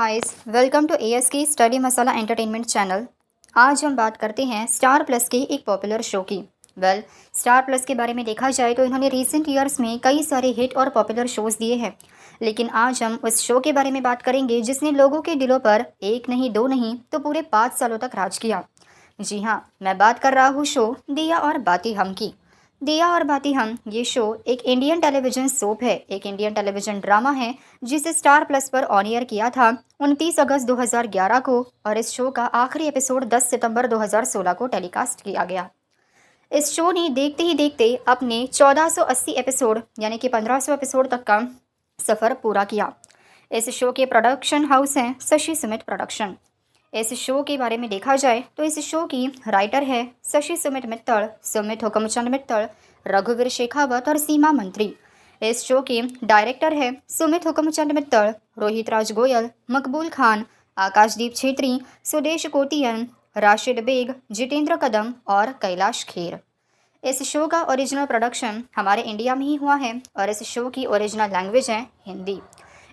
Guys, welcome to ASK study masala entertainment channel. आज हम बात करते हैं स्टार प्लस के एक पॉपुलर शो की। स्टार प्लस के बारे में देखा जाए तो इन्होंने रिसेंट ईयर्स में कई सारे हिट और पॉपुलर शोज़ दिए हैं, लेकिन आज हम उस शो के बारे में बात करेंगे जिसने लोगों के दिलों पर एक नहीं दो नहीं तो पूरे 5 सालों तक राज किया। जी हाँ, मैं बात कर रहा हूँ शो दिया और बाती हम की। दिया और बाती हम ये शो एक इंडियन टेलीविज़न सोप है, एक इंडियन टेलीविज़न ड्रामा है जिसे स्टार प्लस पर ऑन एयर किया था 29 अगस्त 2011 को, और इस शो का आखिरी एपिसोड 10 सितंबर 2016 को टेलीकास्ट किया गया। इस शो ने देखते ही देखते अपने 1480 एपिसोड यानी कि 1500 एपिसोड तक का सफ़र पूरा किया। इस शो के प्रोडक्शन हाउस हैं शशि सुमित प्रोडक्शन। इस शो के बारे में देखा जाए तो इस शो की राइटर है शशि सुमित मित्तल, सुमित हुकमचंद मित्तल, रघुवीर शेखावत और सीमा मंत्री। इस शो के डायरेक्टर है सुमित हुकमचंद मित्तल, रोहित राज गोयल, मकबूल खान, आकाशदीप छेत्री, सुदेश कोटियन, राशिद बेग, जितेंद्र कदम और कैलाश खेर। इस शो का ओरिजिनल प्रोडक्शन हमारे इंडिया में ही हुआ है और इस शो की ओरिजिनल लैंग्वेज है हिंदी।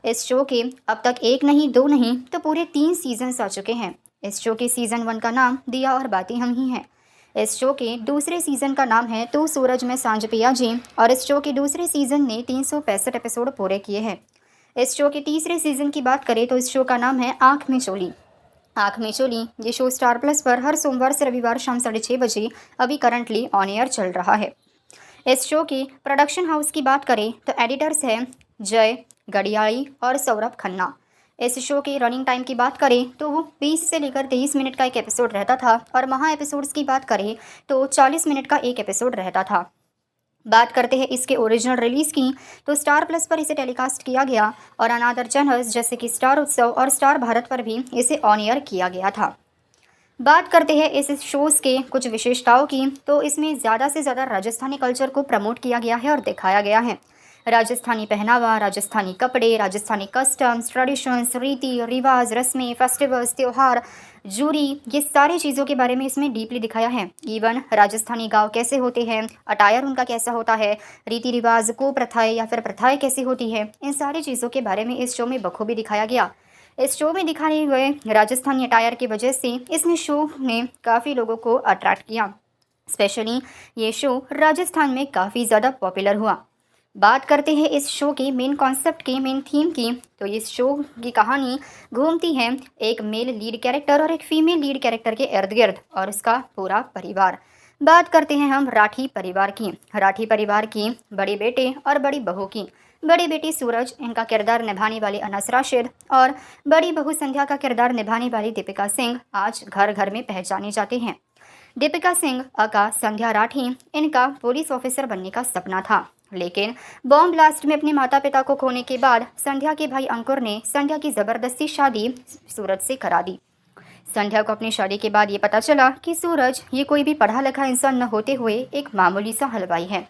इस शो के अब तक एक नहीं दो नहीं तो पूरे 3 सीजन्स आ चुके हैं। इस शो के सीज़न 1 का नाम दिया और बाती हम ही है। इस शो के दूसरे सीज़न का नाम है तू सूरज में सांझ पिया जी, और इस शो के दूसरे सीज़न ने 365 एपिसोड पूरे किए हैं। इस शो के तीसरे सीज़न की बात करें तो इस शो का नाम है आँख में चोली। आँख में चोली ये शो स्टार प्लस पर हर सोमवार से रविवार शाम 6:30 बजे अभी करंटली ऑन एयर चल रहा है। इस शो के प्रोडक्शन हाउस की बात करें तो एडिटर्स हैं जय गडियाली और सौरभ खन्ना। इस शो के रनिंग टाइम की बात करें तो वो 20 से लेकर 23 मिनट का एक एपिसोड रहता था, और महा एपिसोड्स की बात करें तो 40 मिनट का एक एपिसोड रहता था। बात करते हैं इसके ओरिजिनल रिलीज़ की तो स्टार प्लस पर इसे टेलीकास्ट किया गया और अनादर चैनल्स जैसे कि स्टार उत्सव और स्टार भारत पर भी इसे ऑन एयर किया गया था। बात करते हैं इस शोज़ के कुछ विशेषताओं की तो इसमें ज़्यादा से ज़्यादा राजस्थानी कल्चर को प्रमोट किया गया है और दिखाया गया है। राजस्थानी पहनावा, राजस्थानी कपड़े, राजस्थानी कस्टम्स, ट्रेडिशंस, रीति रिवाज, रस्में, फेस्टिवल्स, त्यौहार, जूरी, ये सारी चीज़ों के बारे में इसमें डीपली दिखाया है। इवन राजस्थानी गांव कैसे होते हैं, अटायर उनका कैसा होता है, रीति रिवाज, कुप्रथाएं या फिर प्रथाएं कैसी होती है, इन सारी चीज़ों के बारे में इस शो में बखूबी दिखाया गया। इस शो में दिखाए गए राजस्थानी अटायर की वजह से इसने शो ने काफ़ी लोगों को अट्रैक्ट किया। स्पेशली ये शो राजस्थान में काफ़ी ज़्यादा पॉपुलर हुआ। बात करते हैं इस शो के मेन कॉन्सेप्ट की, मेन थीम की, तो इस शो की कहानी घूमती है एक मेल लीड कैरेक्टर और एक फीमेल लीड कैरेक्टर के इर्द गिर्द और उसका पूरा परिवार। बात करते हैं हम राठी परिवार की। राठी परिवार की बड़े बेटे और बड़ी बहू की। बड़ी बेटी सूरज, इनका किरदार निभाने वाले अनस राशिद, और बड़ी बहू संध्या का किरदार निभाने वाली दीपिका सिंह आज घर घर में पहचाने जाते हैं। दीपिका सिंह अका संध्या राठी, इनका पुलिस ऑफिसर बनने का सपना था, लेकिन बॉम्ब ब्लास्ट में अपने माता पिता को खोने के बाद संध्या के भाई अंकुर ने संध्या की ज़बरदस्ती शादी सूरज से करा दी। संध्या को अपनी शादी के बाद ये पता चला कि सूरज ये कोई भी पढ़ा लिखा इंसान न होते हुए एक मामूली सा हलवाई है।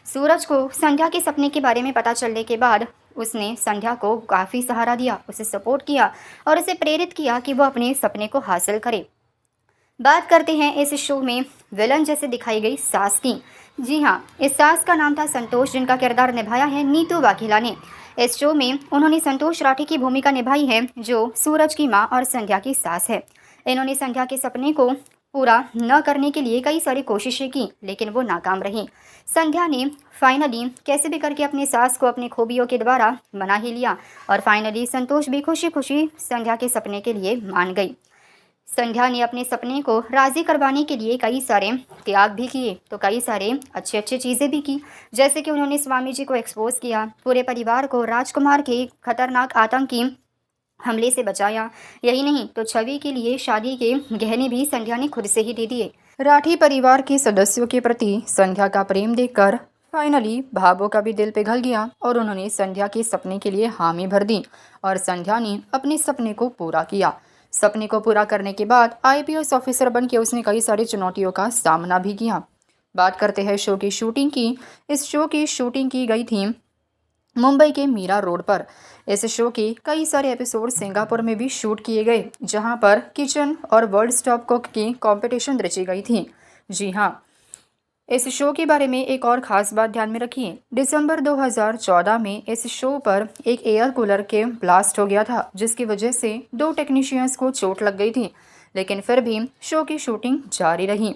सूरज को संध्या के सपने के बारे में पता चलने के बाद उसने संध्या को काफ़ी सहारा दिया, उसे सपोर्ट किया और उसे प्रेरित किया कि वो अपने सपने को हासिल करे। बात करते हैं इस शो में विलन जैसे दिखाई गई सास की। जी हाँ, इस सास का नाम था संतोष, जिनका किरदार निभाया है नीतू वाघेला ने। इस शो में उन्होंने संतोष राठी की भूमिका निभाई है जो सूरज की माँ और संध्या की सास है। इन्होंने संध्या के सपने को पूरा न करने के लिए कई सारी कोशिशें की, लेकिन वो नाकाम रही। संध्या ने फाइनली कैसे भी करके अपनी सास को अपनी खूबियों के द्वारा मना ही लिया और फाइनली संतोष भी खुशी खुशी संध्या के सपने के लिए मान गई। संध्या ने अपने सपने को राज़ी करवाने के लिए कई सारे त्याग भी किए, तो कई सारे अच्छे चीज़ें भी की, जैसे कि उन्होंने स्वामी जी को एक्सपोज किया, पूरे परिवार को राजकुमार के खतरनाक आतंकी हमले से बचाया। यही नहीं तो छवि के लिए शादी के गहने भी संध्या ने खुद से ही दे दिए। राठी परिवार के सदस्यों के प्रति संध्या का प्रेम देखकर फाइनली भावों का भी दिल पिघल गया और उन्होंने संध्या के सपने के लिए हामी भर दी और संध्या ने अपने सपने को पूरा किया। सपने को पूरा करने के बाद IPS ऑफिसर बन के उसने कई सारी चुनौतियों का सामना भी किया। बात करते हैं शो की शूटिंग की। इस शो की शूटिंग की गई थी मुंबई के मीरा रोड पर। इस शो के कई सारे एपिसोड सिंगापुर में भी शूट किए गए, जहां पर किचन और वर्ल्ड स्टॉप कुक की कंपटीशन रची गई थी। जी हाँ, इस शो के बारे में एक और ख़ास बात ध्यान में रखिए। दिसंबर 2014 में इस शो पर एक एयर कूलर के ब्लास्ट हो गया था, जिसकी वजह से 2 टेक्नीशियंस को चोट लग गई थी, लेकिन फिर भी शो की शूटिंग जारी रही।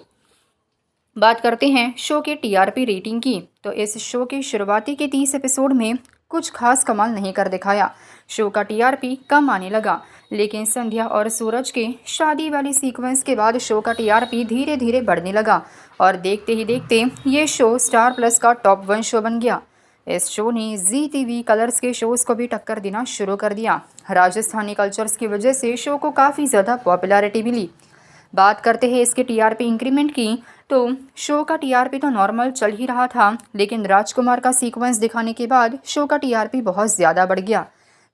बात करते हैं शो के टीआरपी रेटिंग की, तो इस शो के शुरुआती के 30 एपिसोड में कुछ खास कमाल नहीं कर दिखाया। शो का टीआरपी कम आने लगा, लेकिन संध्या और सूरज के शादी वाली सीक्वेंस के बाद शो का टीआरपी धीरे धीरे बढ़ने लगा और देखते ही देखते ये शो स्टार प्लस का टॉप 1 शो बन गया। इस शो ने जी टीवी कलर्स के शोज़ को भी टक्कर देना शुरू कर दिया। राजस्थानी कल्चर्स की वजह से शो को काफ़ी ज़्यादा पॉपुलैरिटी मिली। बात करते हैं इसके टीआरपी इंक्रीमेंट की, तो शो का टीआरपी तो नॉर्मल चल ही रहा था, लेकिन राजकुमार का सीक्वेंस दिखाने के बाद शो का टीआरपी बहुत ज़्यादा बढ़ गया।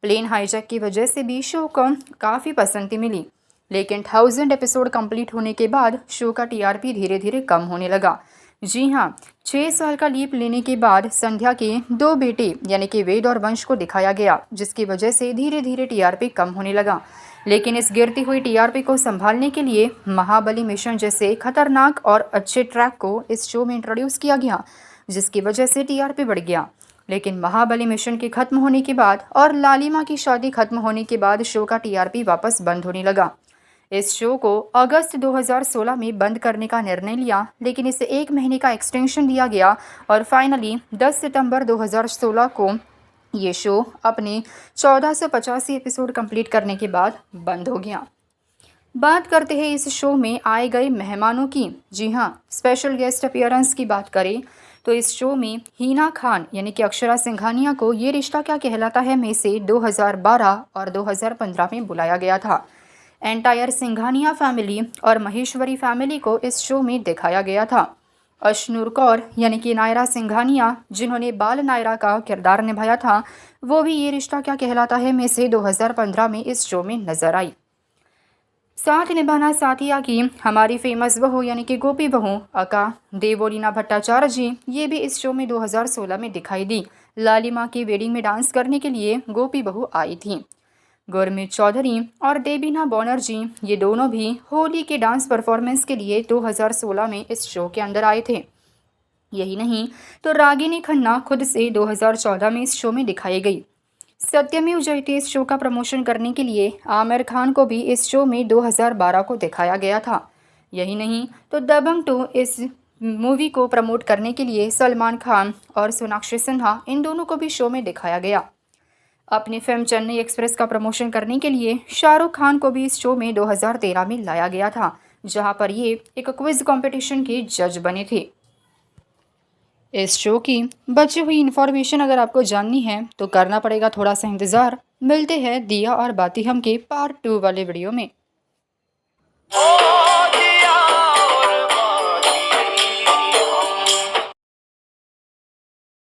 प्लेन हाईजैक की वजह से भी शो को काफ़ी पसंद मिली, लेकिन 1000 एपिसोड कंप्लीट होने के बाद शो का टीआरपी धीरे धीरे कम होने लगा। जी हाँ, 6 साल का लीप लेने के बाद संध्या के 2 बेटे यानी कि वेद और वंश को दिखाया गया, जिसकी वजह से धीरे धीरे टीआरपी कम होने लगा। लेकिन इस गिरती हुई टीआरपी को संभालने के लिए महाबली मिशन जैसे खतरनाक और अच्छे ट्रैक को इस शो में इंट्रोड्यूस किया गया, जिसकी वजह से टीआरपी बढ़ गया। लेकिन महाबली मिशन के खत्म होने के बाद और लालिमा की शादी खत्म होने के बाद शो का टीआरपी वापस बंद होने लगा। इस शो को अगस्त 2016 में बंद करने का निर्णय लिया, लेकिन इसे 1 महीने का एक्सटेंशन दिया गया और फाइनली 10 सितंबर 2016 को ये शो अपने 1485 एपिसोड कंप्लीट करने के बाद बंद हो गया। बात करते हैं इस शो में आए गए मेहमानों की। जी हाँ, स्पेशल गेस्ट अपीयरेंस की बात करें तो इस शो में हीना खान यानी कि अक्षरा सिंघानिया को ये रिश्ता क्या कहलाता है में से 2012 और 2015 में बुलाया गया था। एंटायर सिंघानिया फैमिली और महेश्वरी फैमिली को इस शो में दिखाया गया था। अशनूर कौर यानी कि नायरा सिंघानिया, जिन्होंने बाल नायरा का किरदार निभाया था, वो भी ये रिश्ता क्या कहलाता है में से 2015 में इस शो में नजर आई। साथ निभाना साथिया की हमारी फेमस बहू यानी कि गोपी बहू अका देवोलीना भट्टाचार्य जी, ये भी इस शो में 2016 में दिखाई दी। लालिमा की वेडिंग में डांस करने के लिए गोपी बहू आई थी। गुरमीत चौधरी और देबीना बनर्जी, ये दोनों भी होली के डांस परफॉर्मेंस के लिए 2016 में इस शो के अंदर आए थे। यही नहीं तो रागिनी खन्ना खुद से 2014 में इस शो में दिखाई गई। सत्यमेव जयते इस शो का प्रमोशन करने के लिए आमिर खान को भी इस शो में 2012 को दिखाया गया था। यही नहीं तो दबंग 2 इस मूवी को प्रमोट करने के लिए सलमान खान और सोनाक्षी सिन्हा, इन दोनों को भी शो में दिखाया गया। अपनी फिल्म चेन्नई एक्सप्रेस का प्रमोशन करने के लिए शाहरुख खान को भी इस शो में 2013 में लाया गया था, जहां पर ये एक क्विज कंपटीशन के जज बने थे। इस शो की बची हुई इन्फॉर्मेशन अगर आपको जाननी है तो करना पड़ेगा थोड़ा सा इंतज़ार। मिलते हैं दिया और बाती हम के पार्ट 2 वाले वीडियो में।